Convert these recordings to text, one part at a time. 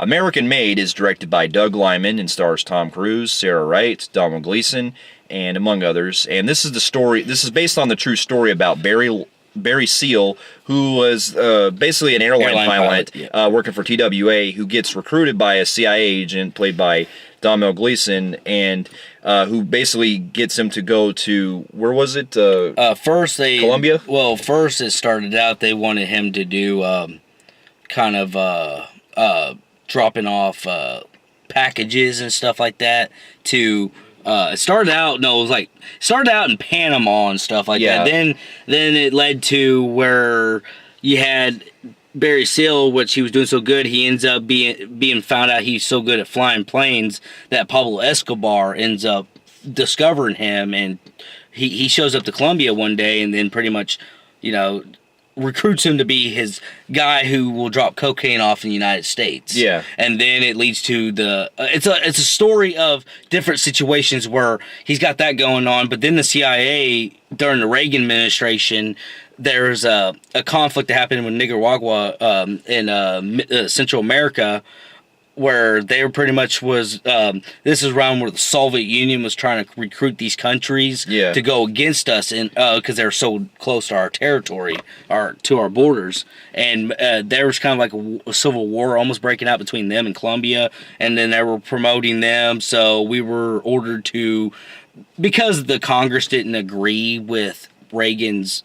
American Made is directed by Doug Liman and stars Tom Cruise, Sarah Wright, Donald Gleason, and among others. And this is the story. This is based on the true story about Barry Seal, who was basically an airline pilot working for TWA, who gets recruited by a CIA agent played by Domhnall Gleeson, and who basically gets him to go to, where was it? Colombia? Well, first it started out they wanted him to do dropping off packages and stuff like that to. It started out in Panama and stuff like that. Then it led to where you had Barry Seal, which he was doing so good, he ends up being found out he's so good at flying planes that Pablo Escobar ends up discovering him, and he shows up to Colombia one day and then pretty much, recruits him to be his guy who will drop cocaine off in the United States. Yeah. And then it leads to it's a story of different situations where he's got that going on, but then the CIA during the Reagan administration, there's a conflict that happened with Nicaragua in Central America, where they were pretty much was this is around where the Soviet Union was trying to recruit these countries to go against us, and because they're so close to our territory, to our borders, and there was kind of like a civil war almost breaking out between them and Colombia, and then they were promoting them, so we were ordered to, because the Congress didn't agree with Reagan's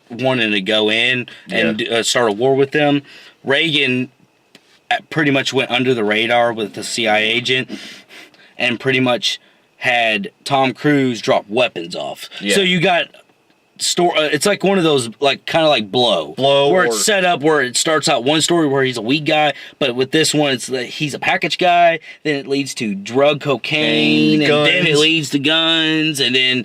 wanting to go in and start a war with them, Reagan pretty much went under the radar with the CIA agent and pretty much had Tom Cruise drop weapons off. Yeah. So you got it's like one of those, like kind of like Blow, where it's set up where it starts out one story where he's a weak guy, but with this one it's like he's a package guy, then it leads to drug, cocaine, and then it leads to guns, and then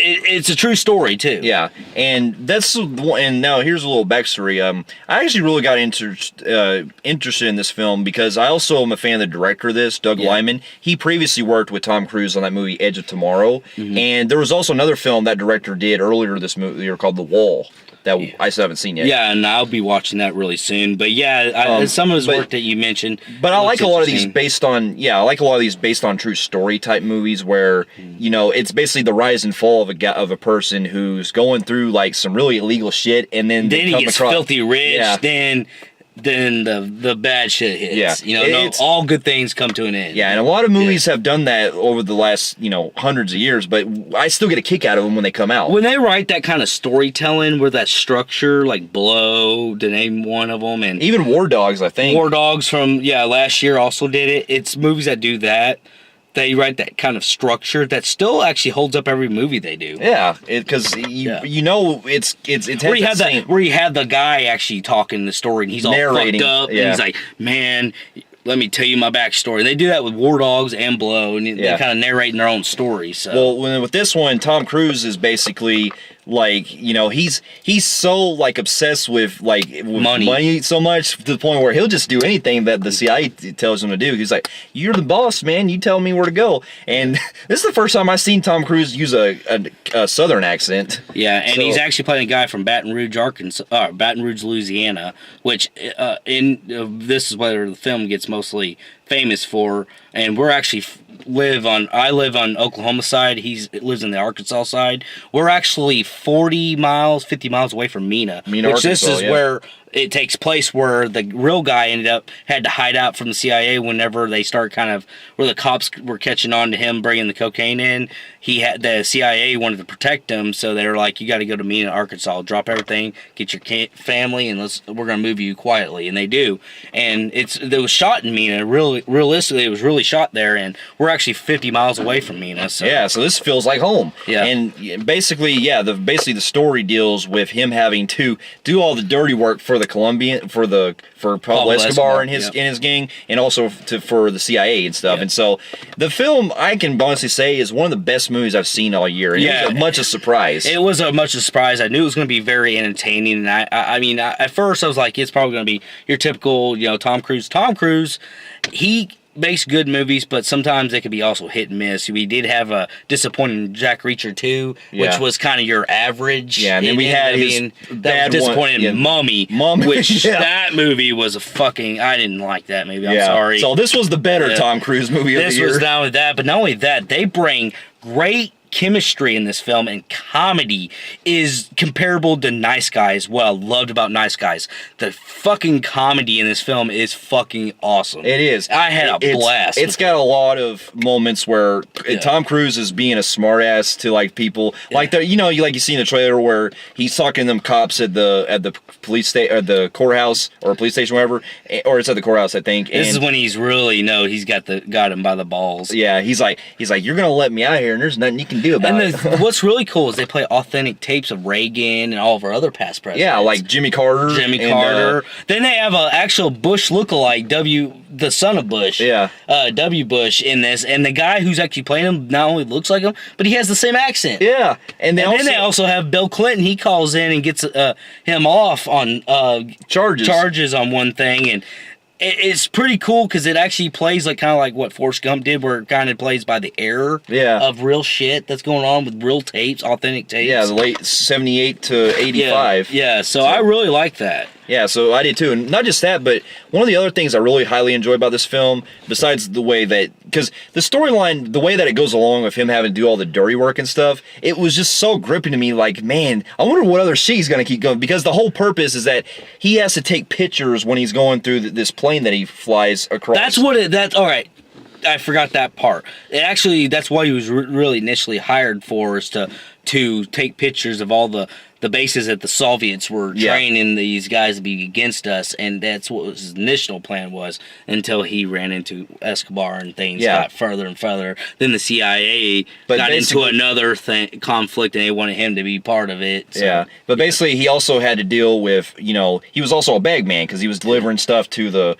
it's a true story too. Yeah, and now here's a little backstory. I actually really got interested in this film because I also am a fan of the director of this, Doug Liman. He previously worked with Tom Cruise on that movie Edge of Tomorrow, and there was also another film that director did earlier this year called The Wall that I still haven't seen yet. Yeah, and I'll be watching that really soon. But yeah, some of his work that you mentioned. But I like a lot of these based on true story type movies where it's basically the rise and fall of a person who's going through like some really illegal shit, and then he gets filthy rich. Then the bad shit hits. Yeah. All good things come to an end. Yeah, and a lot of movies have done that over the last, hundreds of years, but I still get a kick out of them when they come out. When they write that kind of storytelling with that structure, like Blow, to name one of them, and even War Dogs, I think. War Dogs from, last year also did it. It's movies that do that. They write that kind of structure that still actually holds up every movie they do. Yeah, because it's where you have the guy actually talking the story and he's narrating, all fucked up and he's like, man, let me tell you my backstory. They do that with War Dogs and Blow, and they kind of narrate their own story. So. Well, with this one, Tom Cruise is basically like, he's so like obsessed with money so much to the point where he'll just do anything that the CIA tells him to do. He's like, "You're the boss, man. You tell me where to go." And this is the first time I've seen Tom Cruise use a Southern accent. Yeah, and he's actually playing a guy from Baton Rouge, Louisiana, which this is where the film gets mostly famous for. And we're actually I live on Oklahoma side. He lives in the Arkansas side. We're actually 50 miles away from Mena, Arkansas, this is where it takes place, where the real guy had to hide out from the CIA whenever they start where the cops were catching on to him bringing the cocaine in. The CIA wanted to protect him, so they were like, "You got to go to Mena, Arkansas, drop everything, get your family, and we're gonna move you quietly." And they do, and it was shot in Mena. Really, realistically, it was really shot there, and we're actually 50 miles away from Mena. So. Yeah, so this feels like home. Yeah, and basically, the story deals with him having to do all the dirty work for Pablo Escobar and his gang, and also for the CIA and stuff. Yeah. And so the film, I can honestly say, is one of the best movies I've seen all year. And it was much a surprise. It was a much a surprise. I knew it was going to be very entertaining, and I mean, at first I was like, it's probably going to be your typical, Tom Cruise. Tom Cruise, he makes good movies, but sometimes they could be also hit and miss. We did have a disappointing Jack Reacher 2, which Yeah. was kind of your average. Yeah, and then It we ended had up his being bad one- disappointing yeah. Mummy, Mummy, which yeah. that movie was a fucking. I didn't like that movie. I'm sorry. So this was the better Yeah. Tom Cruise movie of This the year. was not only that, but not only that, they bring great chemistry in this film, and comedy is comparable to Nice Guys. What I loved about Nice Guys, the fucking comedy in this film is fucking awesome. It is. I had a blast. It's got a lot of moments where Tom Cruise is being a smartass to like people, like the you see in the trailer where he's talking to them cops at the police station or the courthouse or police station, whatever, or it's at the courthouse, I think. This is when he's really he's got him by the balls. Yeah, he's like, you're gonna let me out here, and there's nothing you can do about it. And what's really cool is they play authentic tapes of Reagan and all of our other past presidents. Yeah, like Jimmy Carter. Then they have an actual Bush lookalike, the son of Bush. Yeah. W. Bush in this, and the guy who's actually playing him not only looks like him, but he has the same accent. Yeah, And then they also have Bill Clinton. He calls in and gets him off on charges on one thing, and it's pretty cool because it actually plays kind of like what Forrest Gump did, where it kind of plays by the error of real shit that's going on with real tapes, authentic tapes. Yeah, the late 78 to 85. Yeah, so I really like that. Yeah, so I did too. And not just that, but one of the other things I really highly enjoy about this film, besides the way that, because the storyline, the way that it goes along with him having to do all the dirty work and stuff, it was just so gripping to me. Like, man, I wonder what other shit he's going to keep going. Because the whole purpose is that he has to take pictures when he's going through this plane that he flies across. All right. I forgot that part. That's what he was really initially hired for, is to take pictures of all the bases that the Soviets were training these guys to be against us, and that's what his initial plan was, until he ran into Escobar and things got further and further. Then the CIA got into another conflict, and they wanted him to be part of it. So. Yeah, but basically he also had to deal with, he was also a bag man because he was delivering stuff to the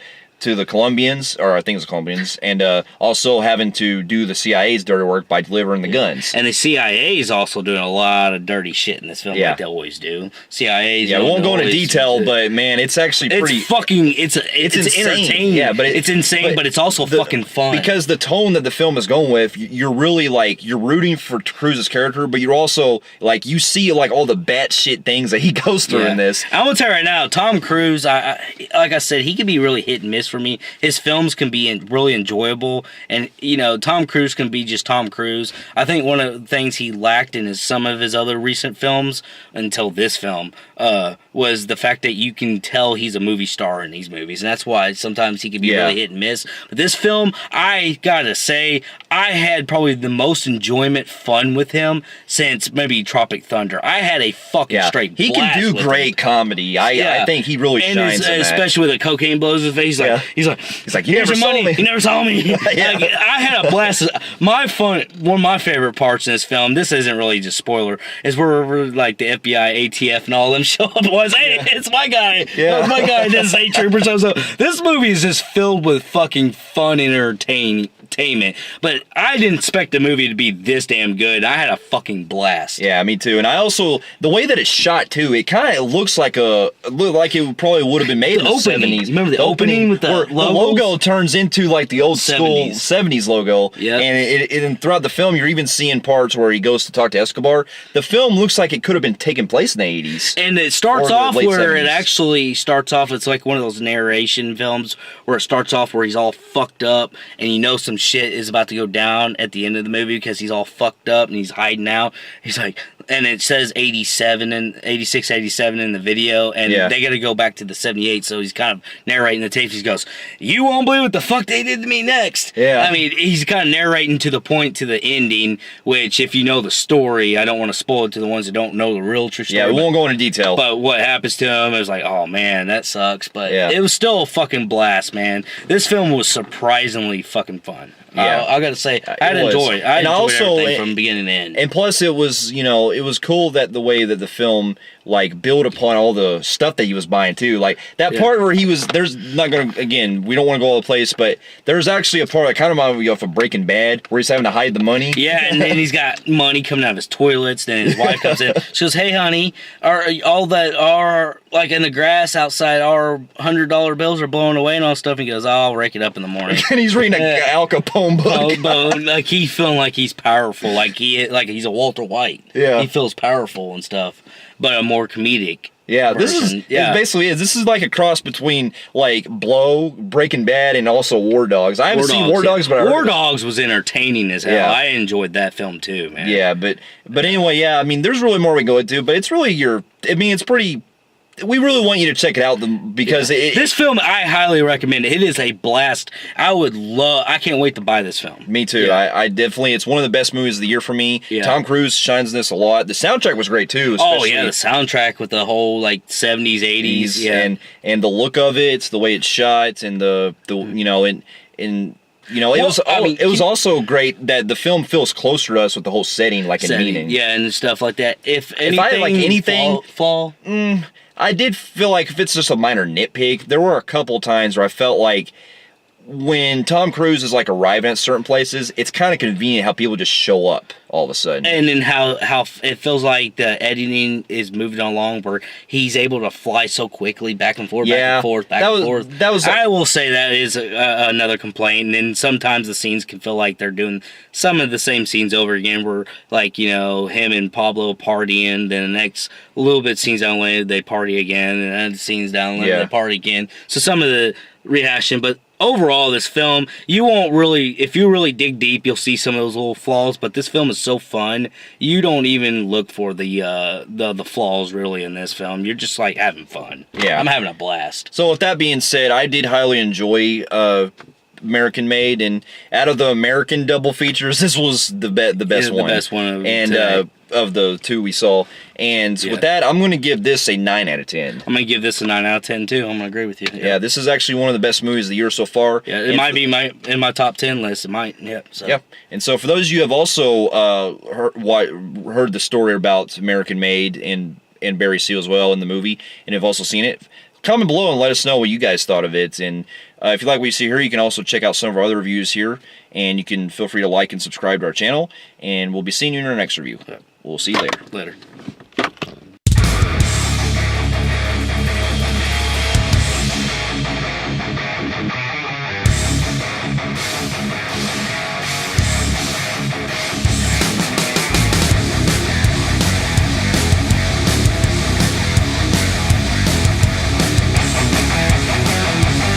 Colombians, or I think it was Colombians, and also having to do the CIA's dirty work by delivering the guns. And the CIA is also doing a lot of dirty shit in this film, like they always do. CIA's. Yeah, we won't go into detail, but man, it's actually pretty. It's entertaining. Yeah, but it's insane, but it's also fucking fun. Because the tone that the film is going with, you're really you're rooting for Cruise's character, but you're also you see all the batshit things that he goes through in this. I'm gonna tell you right now, Tom Cruise. Like I said, he can be really hit and miss for me. His films can be really enjoyable, and Tom Cruise can be just Tom Cruise. I think one of the things he lacked in some of his other recent films, until this film, was the fact that you can tell he's a movie star in these movies, and that's why sometimes he can be really hit and miss. But this film, I gotta say, I had probably the most fun with him since maybe Tropic Thunder. I had a fucking straight blast. He can do great comedy. I think he really shines in that. Especially with the cocaine blows his face. He's like, you never saw me. You never saw me. I had a blast. One of my favorite parts in this film, this isn't really just spoiler, is where the FBI, ATF, and all them show up. Hey, it's my guy. Yeah. It's my guy. This is A Trooper. So this movie is just filled with fucking fun entertainment. But I didn't expect the movie to be this damn good. I had a fucking blast. Yeah, me too. And I also, the way that it's shot too, it kind of looks like it probably would have been made in the 70s. Remember the opening with the logo turns into the old school 70s logo. Yeah. And and throughout the film, you're even seeing parts where he goes to talk to Escobar. The film looks like it could have been taking place in the 80s. And it starts off where 70s. it actually starts off, it's like one of those narration films where it starts off where he's all fucked up and some shit is about to go down at the end of the movie because he's all fucked up and he's hiding out. He's like, and it says 87 and 86, 87 in the video, and they got to go back to the 78. So he's kind of narrating the tapes. He goes, "You won't believe what the fuck they did to me next." Yeah. I mean, he's kind of narrating to the point to the ending, which if you know the story, I don't want to spoil it to the ones that don't know the real true story. Yeah, we won't go into detail. But what happens to him is like, oh man, that sucks. But it was still a fucking blast, man. This film was surprisingly fucking fun. Yeah, I gotta say, I enjoyed everything from beginning to end. And plus, it was it was cool that the way that the film like build upon all the stuff that he was buying too. Like that part where there's not gonna, again, we don't want to go all the place, but there's actually a part that kind of reminds me of Breaking Bad where he's having to hide the money. Yeah, and then he's got money coming out of his toilets. Then his wife comes in. She goes, "Hey, honey, all that are like in the grass outside, our $100 bills are blowing away and all stuff." And he goes, "I'll rake it up in the morning." And he's reading an Al Capone book. But like he's feeling like he's powerful, like he's a Walter White. Yeah, he feels powerful and stuff, but a more comedic. Yeah, version. It basically is. This is like a cross between like Blow, Breaking Bad, and also War Dogs. I haven't seen War Dogs, but War Dogs was entertaining as hell. Yeah. I enjoyed that film too, man. Yeah, but anyway, yeah. I mean, there's really more we go into, but it's really it's pretty. We really want you to check it out because this film, I highly recommend it. It is a blast. I can't wait to buy this film. Me too. Yeah. I definitely, it's one of the best movies of the year for me. Yeah. Tom Cruise shines in this a lot. The soundtrack was great too. Oh yeah, the soundtrack with the whole like 70s, 80s, yeah, and the look of it, the way it's shot, and the you know, it was also great that the film feels closer to us with the whole setting, like in meaning. Yeah, and stuff like that. If I had like anything fall. I did feel like if it's just a minor nitpick, there were a couple times where I felt like when Tom Cruise is like arriving at certain places, it's kind of convenient how people just show up all of a sudden. And then how it feels like the editing is moving along where he's able to fly so quickly back and forth, back and forth, back and forth. I will say that is another complaint. And then sometimes the scenes can feel like they're doing some of the same scenes over again where, like, you know, him and Pablo partying, then the next little bit scenes down the lane, they party again, and then the scenes down the lane, they party again. So some of the rehashing, but overall, this film, you won't really, if you really dig deep, you'll see some of those little flaws, but this film is so fun, you don't even look for the flaws really in this film. You're just like having fun. Yeah. I'm having a blast. So with that being said, I did highly enjoy American Made, and out of the American double features, this was the best one. The best one of the two we saw. And with that, I'm going to give this a 9 out of 10. I'm going to give this a 9 out of 10 too. I'm going to agree with you. Yeah, this is actually one of the best movies of the year so far. Yeah, it might be in my top 10 list. It might. Yeah. So. Yeah. And so for those of you who have also heard the story about American Made and Barry Seal as well in the movie, and have also seen it, comment below and let us know what you guys thought of it. And if you like what you see here, you can also check out some of our other reviews here, and you can feel free to like and subscribe to our channel, and we'll be seeing you in our next review. We'll see you later. Later.